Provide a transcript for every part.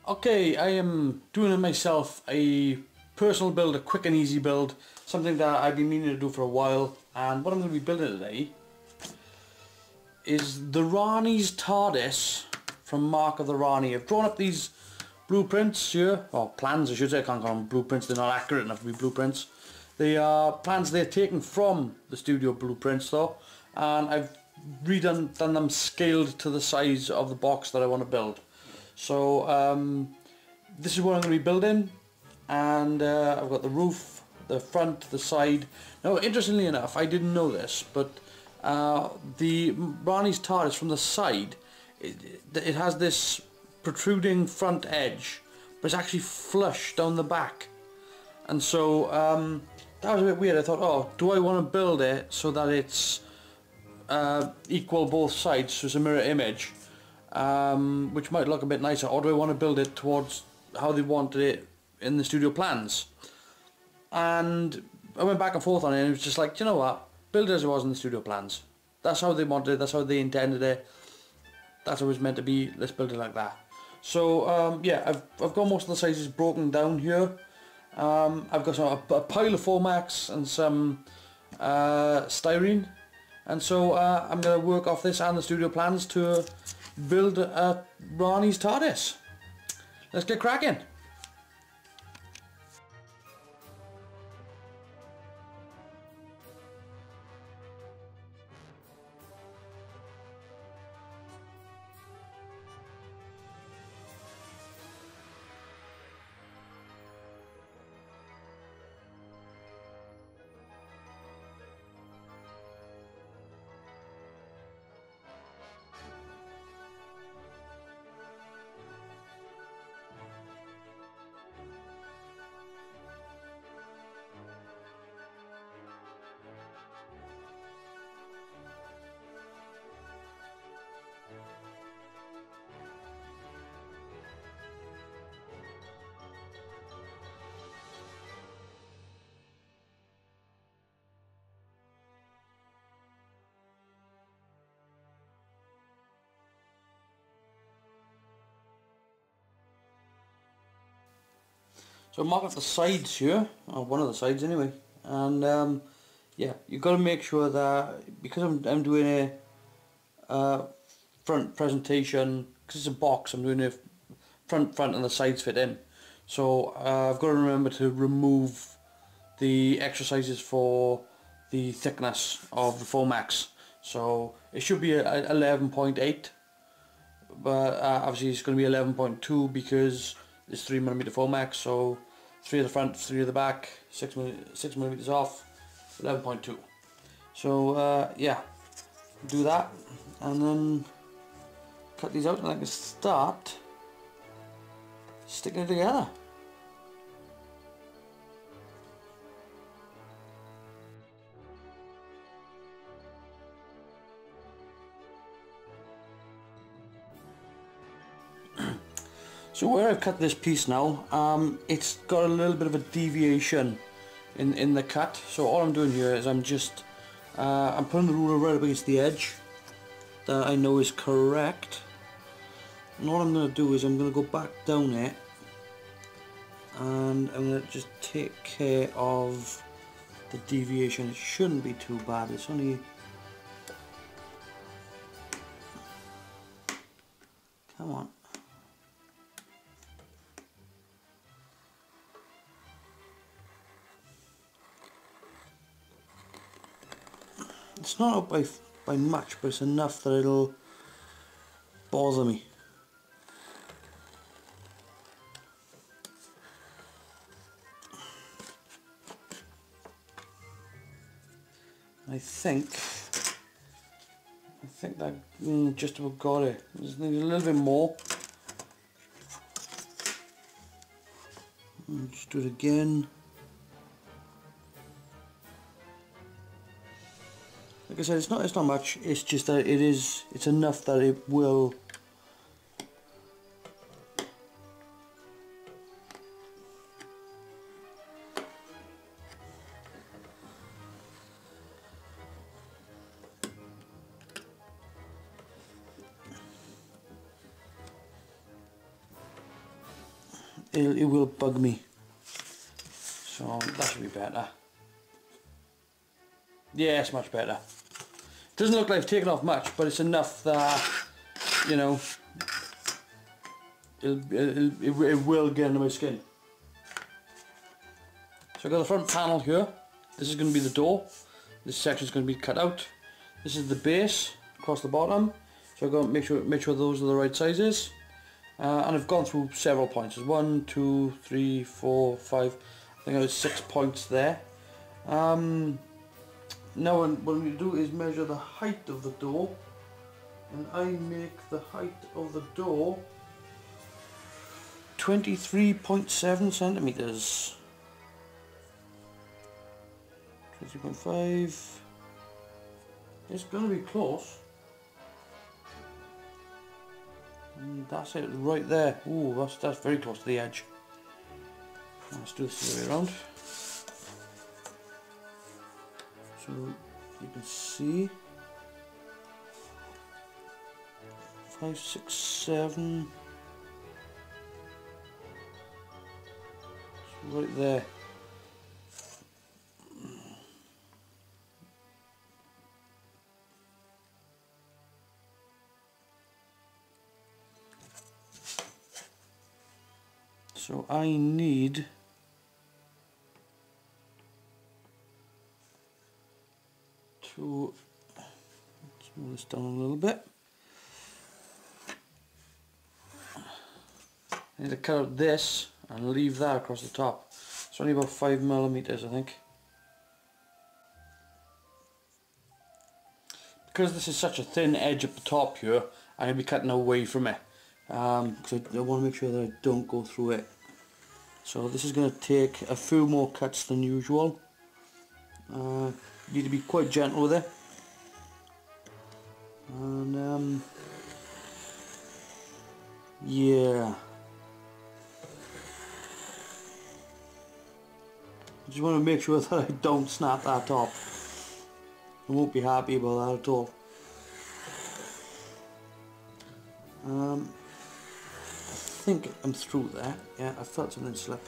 Okay, I am doing myself a personal build, a quick and easy build, something that I've been meaning to do for a while, and what I'm going to be building today is the Rani's Tardis from Mark of the Rani. I've drawn up these blueprints here, or plans I should say. I can't call them blueprints, they're not accurate enough to be blueprints. They are plans they're taken from the studio blueprints though, and I've done them scaled to the size of the box that I want to build. So this is what I'm going to be building, and I've got the roof, the front, the side. Now interestingly enough, I didn't know this, but the Rani's TARDIS from the side, it has this protruding front edge, but it's actually flush down the back. And so that was a bit weird. I thought, oh, do I want to build it so that it's equal both sides, so it's a mirror image, which might look a bit nicer, or do I want to build it towards how they wanted it in the studio plans? And I went back and forth on it, and it was just like, you know what, build it as it was in the studio plans. That's how they wanted it, that's how they intended it, that's how it was meant to be, let's build it like that. So yeah, I've got most of the sizes broken down here. I've got a pile of Formax and some styrene, and so I'm going to work off this and the studio plans to build a Rani's TARDIS. Let's get cracking. So mark up the sides here, or one of the sides anyway, and yeah, you've got to make sure that, because I'm doing a front presentation, because it's a box, I'm doing a front and the sides fit in. So I've got to remember to remove the exercises for the thickness of the Formax. So it should be a 11.8, but obviously it's going to be 11.2 because it's 3mm Formax, so 3 at the front, 3 at the back, 6mm off, 11.2. So yeah, do that and then cut these out, and I can start sticking it together. So where I've cut this piece now, it's got a little bit of a deviation in the cut. So all I'm doing here is I'm just I'm putting the ruler right up against the edge that I know is correct. And all I'm going to do is I'm going to go back down it, and I'm going to just take care of the deviation. It shouldn't be too bad. It's only, come on. It's not up by much, but it's enough that it'll bother me. I think that just about got it. Just need a little bit more. Just do it again. Like I said, it's not much. It's just that it's enough that it will it will bug me. So that should be better. Yeah, it's much better. Doesn't look like I've taken off much, but it's enough that, you know, it will get under my skin. So I've got the front panel here. This is going to be the door. This section is going to be cut out. This is the base across the bottom. So I've got to make sure those are the right sizes. And I've gone through several points. There's 1, 2, 3, 4, 5. I think there's 6 points there. Now what we do is measure the height of the door, and I make the height of the door 23.7 centimeters. 23.5. It's going to be close. And that's it right there. Ooh, that's very close to the edge. Let's do this the other way around. So you can see 5, 6, 7. It's right there. So I need to smooth this down a little bit. I need to cut out this and leave that across the top. It's only about 5 millimeters, I think. Because this is such a thin edge at the top here, I'm going to be cutting away from it. Because I want to make sure that I don't go through it. So this is going to take a few more cuts than usual. You need to be quite gentle with it. And yeah. I just want to make sure that I don't snap that top. I won't be happy about that at all. I think I'm through there. Yeah, I felt something slip.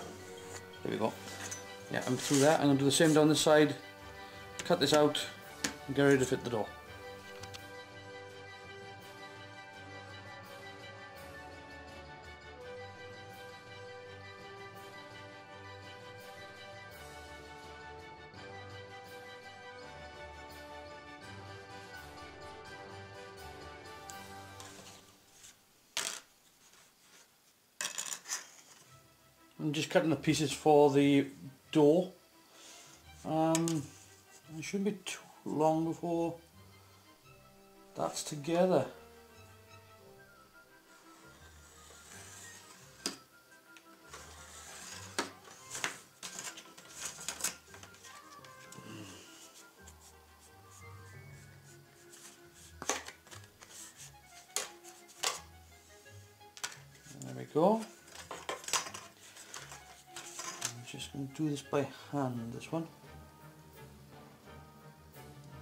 There we go. Yeah, I'm through there. I'm going to do the same down this side. Cut this out and get ready to fit the door. I'm just cutting the pieces for the door. It shouldn't be too long before that's together. There we go. Just going to do this by hand, this one.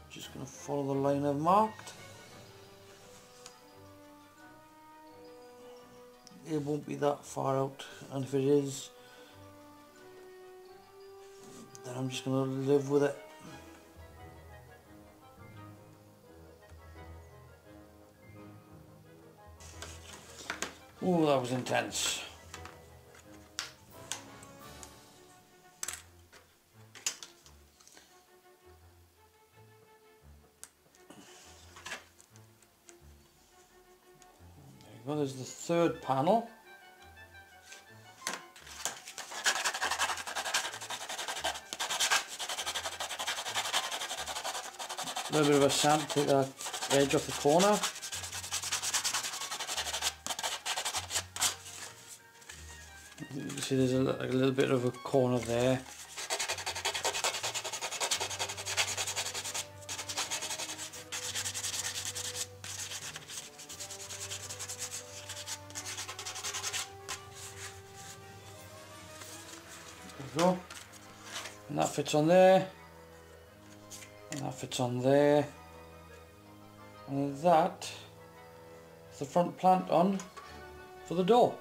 Just going to follow the line I've marked. It won't be that far out, and if it is, then I'm just going to live with it. Oh, that was intense. Well, there's the third panel. A little bit of a sand to take that edge off the corner. You can see there's a little bit of a corner there. Go. And that fits on there, and that fits on there, and that is the front plant on for the door.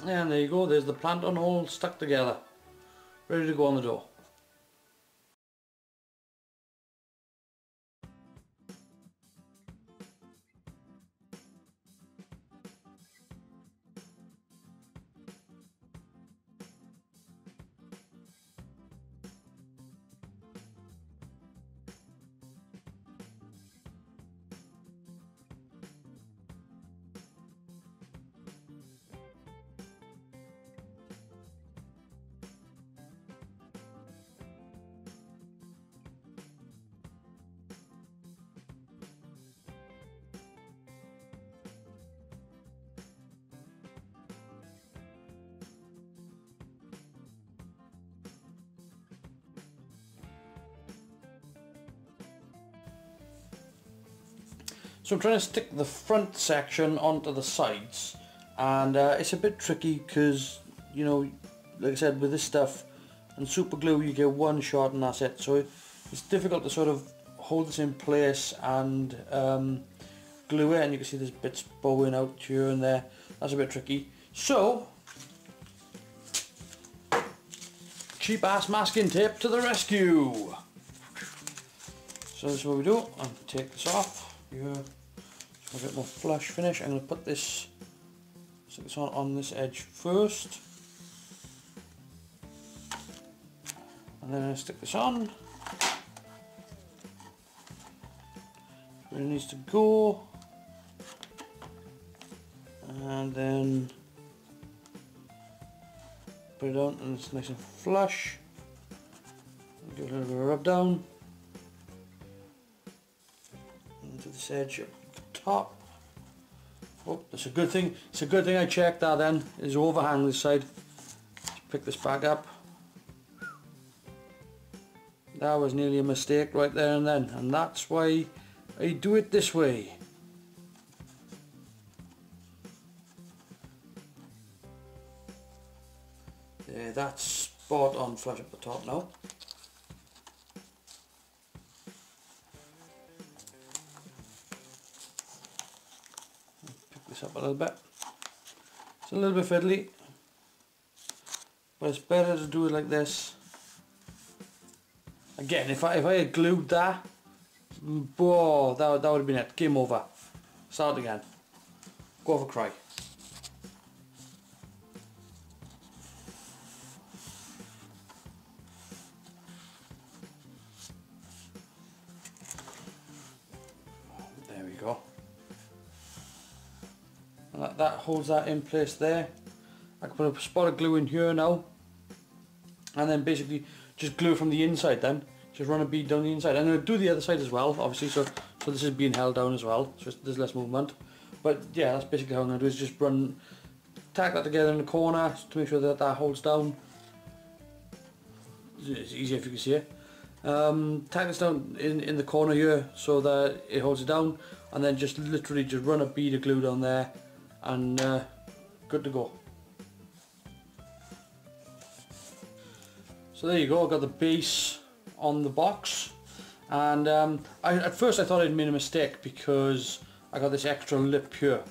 And there you go, there's the plant on all stuck together, ready to go on the door. So I'm trying to stick the front section onto the sides, and it's a bit tricky because, you know, like I said, with this stuff and super glue you get one shot and that's it. So it's difficult to sort of hold this in place and glue it, and you can see there's bits bowing out here and there. That's a bit tricky. So cheap ass masking tape to the rescue. So this is what we do. I'll take this off. Here. A bit more flush finish. I'm going to put this, stick this on this edge first, and then I stick this on where it needs to go, and then put it on, and it's nice and flush. Give it a little bit of rub down into this edge up the top. Oh, that's a good thing. It's a good thing I checked that then. There's overhang this side. Let's pick this back up. That was nearly a mistake right there and then, and that's why I do it this way. There, that's spot on flush up the top now. Pick this up a little bit. It's a little bit fiddly, but it's better to do it like this. Again, if I had glued that, whoa, that would have been it. Game over. Start again. Go have a cry. There we go. And that holds that in place there. I can put a spot of glue in here now, and then basically just glue from the inside then. Just run a bead down the inside. I'm going to do the other side as well, obviously, so this is being held down as well, so there's less movement. But yeah, that's basically how I'm going to do it, is just tack that together in the corner to make sure that that holds down. It's easier if you can see it. Tack this down in the corner here so that it holds it down, and then just literally just run a bead of glue down there, and good to go. So there you go, I've got the base on the box, and at first I thought I'd made a mistake because I got this extra lip here,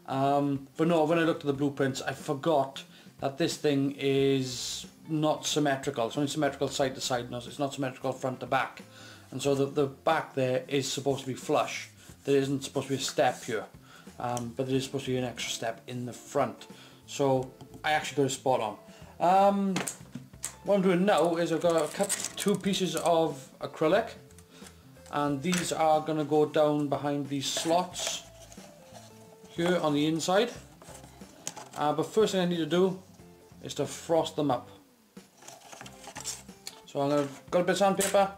but no, when I looked at the blueprints I forgot that this thing is not symmetrical. It's only symmetrical side to side, no, it's not symmetrical front to back, and so the back there is supposed to be flush. There isn't supposed to be a step here, but there is supposed to be an extra step in the front, so I actually got a spot on. What I'm doing now is I've got to cut 2 pieces of acrylic, and these are going to go down behind these slots here on the inside. But first thing I need to do is to frost them up. So I'm going to got a bit of sandpaper,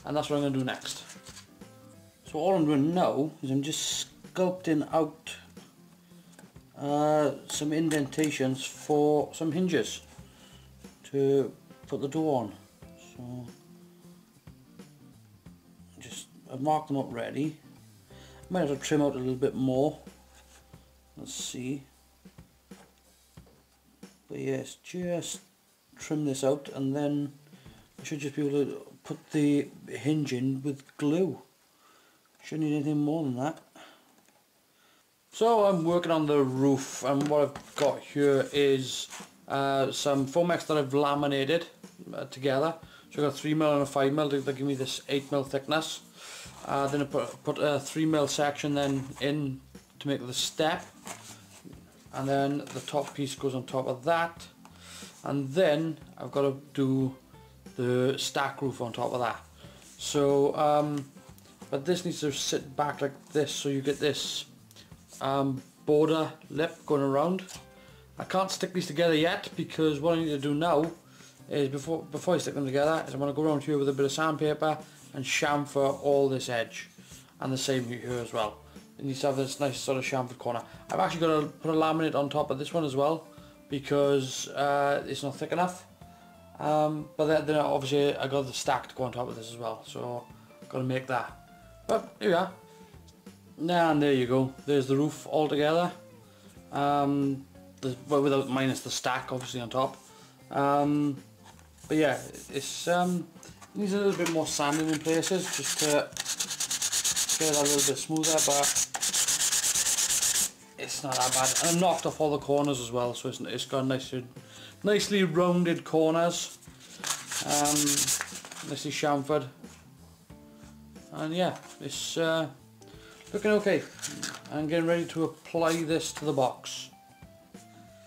and that's what I'm going to do next. So all I'm doing now is I'm just sculpting out some indentations for some hinges to put the door on. So I've marked them up ready. Might have to trim out a little bit more. Let's see. But yes, just trim this out, and then I should just be able to put the hinge in with glue. Shouldn't need anything more than that. So I'm working on the roof, and what I've got here is some Foamex that I've laminated together. So I've got 3mm and a 5mm that give me this 8mm thickness. Then I put a 3mm section then in to make the step, and then the top piece goes on top of that, and then I've got to do the stack roof on top of that. So but this needs to sit back like this, so you get this border lip going around. I can't stick these together yet, because what I need to do now is before I stick them together is I'm going to go around here with a bit of sandpaper and chamfer all this edge, and the same here as well. It needs to have this nice sort of chamfered corner. I've actually got to put a laminate on top of this one as well, because it's not thick enough. But then obviously I got the stack to go on top of this as well, so I've got to make that. But here we are. And there you go. There's the roof all together. Well, without minus the stack obviously on top. But yeah, it's needs a little bit more sanding in places just to get it a little bit smoother, but it's not that bad. And I've knocked off all the corners as well, so it's got nicely rounded corners, nicely chamfered, and yeah, it's looking okay. I'm getting ready to apply this to the box.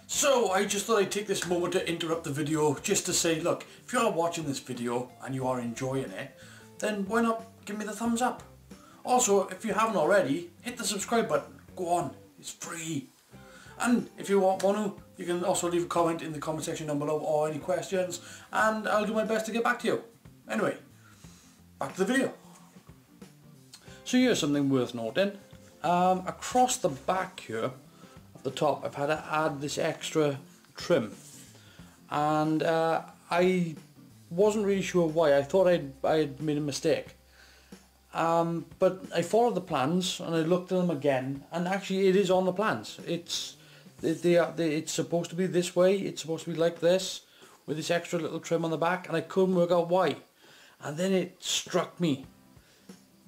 So I just thought I'd take this moment to interrupt the video just to say, look, if you are watching this video and you are enjoying it, then why not give me the thumbs up? Also, if you haven't already, hit the subscribe button. Go on, it's free. And if you want to, you can also leave a comment in the comment section down below, or any questions, and I'll do my best to get back to you. Anyway, back to the video. So here's something worth noting. Across the back here, at the top, I've had to add this extra trim, and I wasn't really sure why. I thought I had made a mistake, but I followed the plans and I looked at them again, and actually it is on the plans. It's supposed to be this way. It's supposed to be like this, with this extra little trim on the back, and I couldn't work out why. And then it struck me.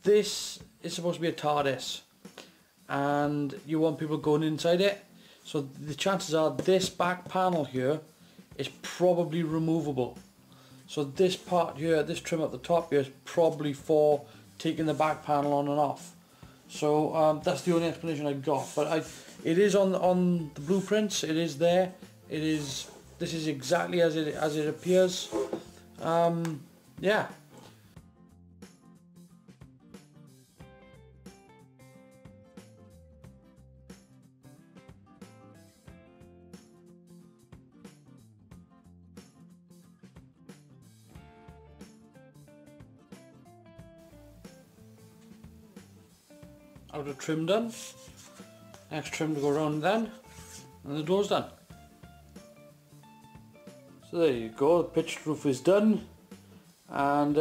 This is supposed to be a Tardis, and you want people going inside it, so the chances are this back panel here is probably removable. So this part here, this trim at the top here, is probably for taking the back panel on and off. So that's the only explanation I got. But it is on the blueprints. It is there. It is. This is exactly as it appears. Yeah. Out of trim done, next trim to go around then, and the door's done. So there you go, the pitched roof is done, and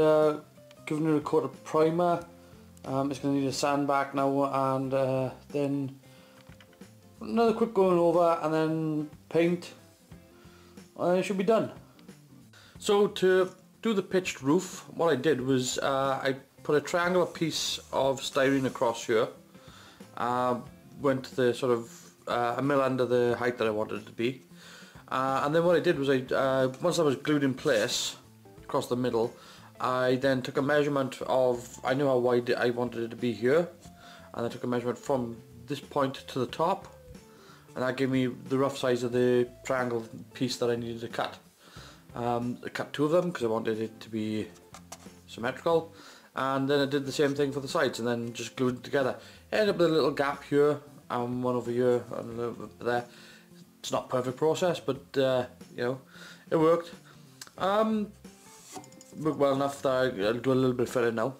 giving it a coat of primer. It's going to need a sand back now, and then another quick going over, and then paint, and it should be done. So to do the pitched roof, what I did was I put a triangular piece of styrene across here, went to the sort of a mil under the height that I wanted it to be, and then what I did was once that was glued in place across the middle, I then took a measurement of, I knew how wide I wanted it to be here, and I took a measurement from this point to the top, and that gave me the rough size of the triangle piece that I needed to cut. I cut two of them because I wanted it to be symmetrical, and then I did the same thing for the sides and then just glued it together. Ended up with a little gap here and one over here and a little bit there. It's not a perfect process, but you know, it worked. Worked well enough that I'll do a little bit of filling now.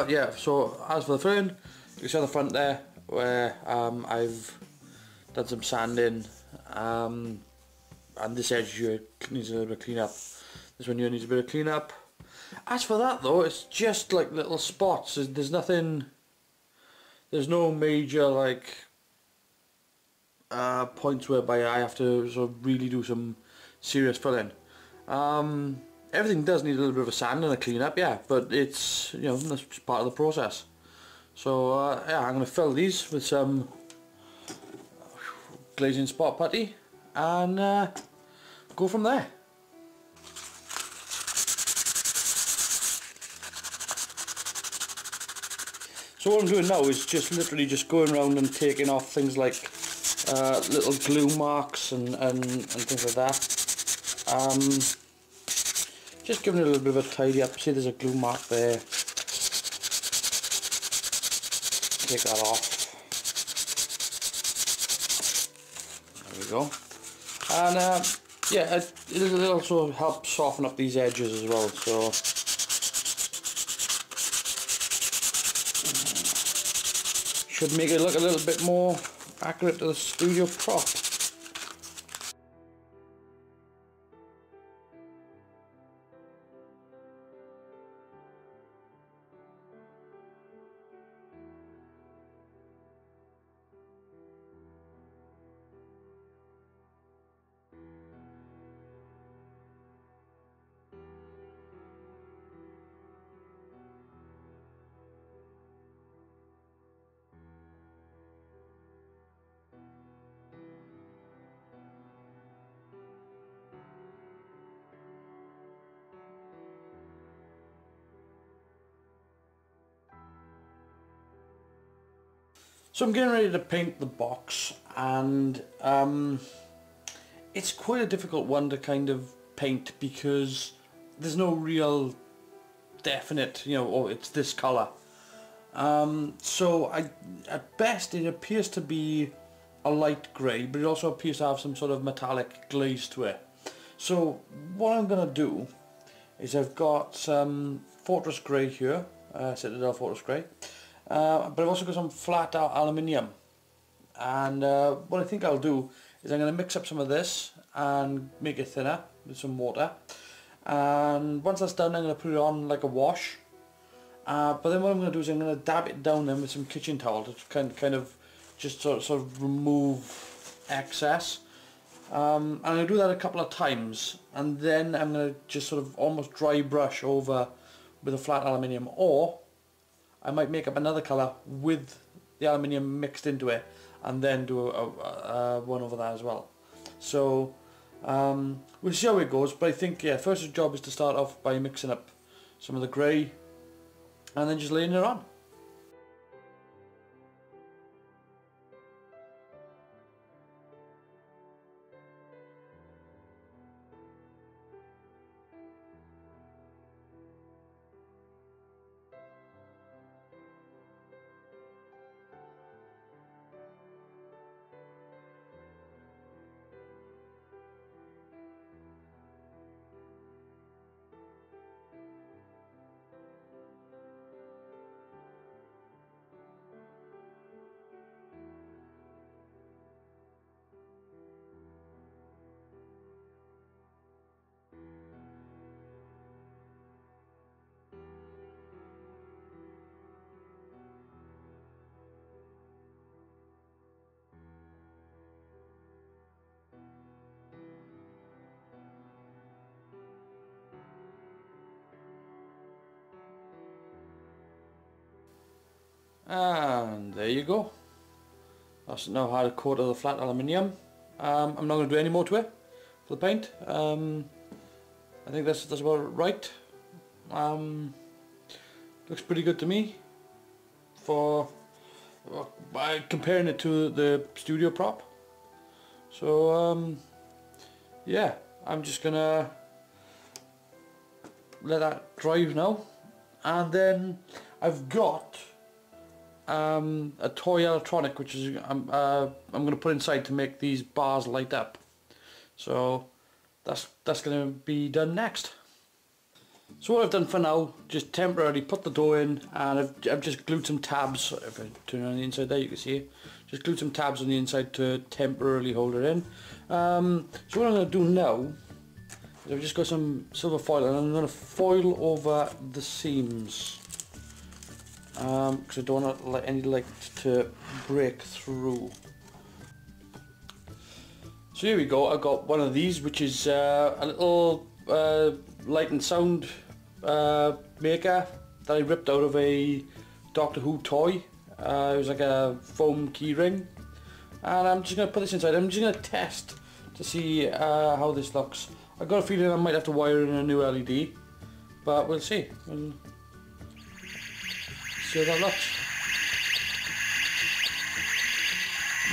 Yeah, so as for the filling, you can see on the front there where I've done some sanding, and this edge here needs a little bit of clean up. This one here needs a bit of clean up. As for that though, it's just like little spots. There's nothing, there's no major like points whereby I have to sort of really do some serious filling. Everything does need a little bit of a sand and a clean up, yeah, but it's, you know, that's part of the process. So yeah, I'm going to fill these with some glazing spot putty and go from there. So what I'm doing now is just literally just going around and taking off things like little glue marks and things like that. Just giving it a little bit of a tidy up. See, there's a glue mark there. Take that off. There we go. And yeah, it'll also help soften up these edges as well. So should make it look a little bit more accurate to the studio prop. So I'm getting ready to paint the box, and it's quite a difficult one to kind of paint because there's no real definite, you know, oh, it's this colour. So at best it appears to be a light grey, but it also appears to have some sort of metallic glaze to it. So what I'm going to do is I've got some Fortress Grey here, Citadel Fortress Grey. But I've also got some flat aluminium, and what I think I'll do is I'm going to mix up some of this and make it thinner with some water, and once that's done I'm going to put it on like a wash, but then what I'm going to do is I'm going to dab it down then with some kitchen towel to kind of just sort of remove excess, and I'm going to do that a couple of times, and then I'm going to just sort of almost dry brush over with a flat aluminium, or I might make up another colour with the aluminium mixed into it and then do a one over that as well. So we'll see how it goes, but I think, yeah, first job is to start off by mixing up some of the grey and then just laying it on. And there you go. That's now had a coat of the flat aluminium. I'm not going to do any more to it for the paint. I think that's about right. Looks pretty good to me for comparing it to the studio prop. So yeah, I'm just gonna let that dry now, and then I've got a toy electronic which is I'm going to put inside to make these bars light up. So that's going to be done next. So what I've done for now, just temporarily put the door in, and I've just glued some tabs. If I turn on the inside there, you can see it. Just glued some tabs on the inside to temporarily hold it in. So what I'm going to do now is I've just got some silver foil, and I'm going to foil over the seams. Because I don't want let any light to break through. So here we go. I've got one of these, which is a little light and sound maker that I ripped out of a Doctor Who toy. It was like a foam key ring. And I'm just going to put this inside. I'm just going to test to see how this looks. I've got a feeling I might have to wire in a new LED. But we'll see. We'll see how that looks.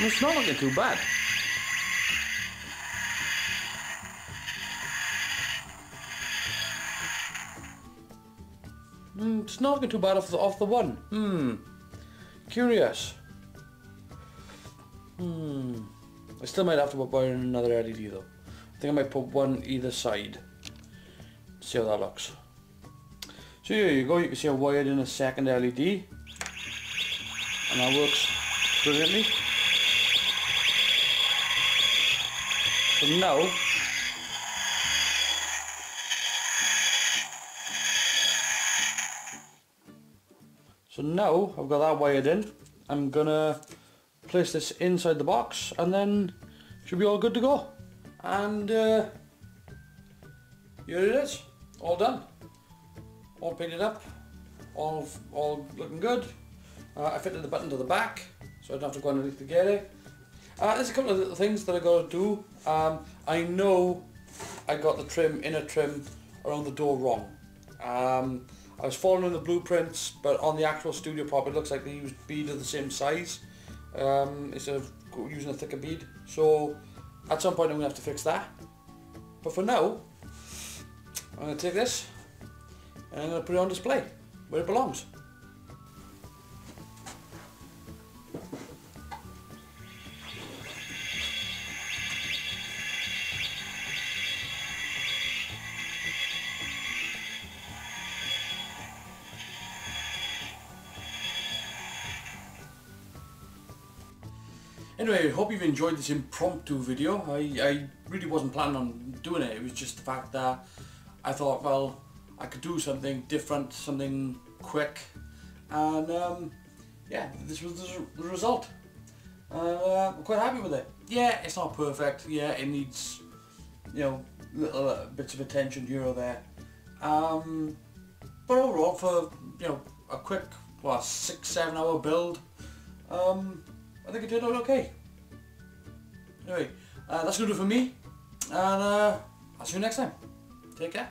It's not looking too bad. It's not looking too bad off the one. Curious. I still might have to put in another LED though. I think I might put one either side. See how that looks. So here you go, you can see I wired in a second LED. And that works brilliantly. So now I've got that wired in. I'm gonna place this inside the box and then should be all good to go. And here it is, all done, all painted up, all looking good. I fitted the button to the back, so I don't have to go underneath to get it. There's a couple of little things that I got to do. I know I got the inner trim around the door wrong. I was following the blueprints, but on the actual studio prop it looks like they used bead of the same size instead of using a thicker bead. So at some point I'm going to have to fix that. But for now, I'm going to take this and I'm going to put it on display where it belongs. Anyway, I hope you've enjoyed this impromptu video. I really wasn't planning on doing it. It was just the fact that I thought, well, I could do something different, something quick, and yeah, this was the result. I'm quite happy with it. Yeah, it's not perfect. Yeah, it needs, you know, little bits of attention here or there. But overall, for, you know, a quick, what, 6-7 hour build, I think it turned out okay. Anyway, that's going to do it for me, and I'll see you next time. Take care.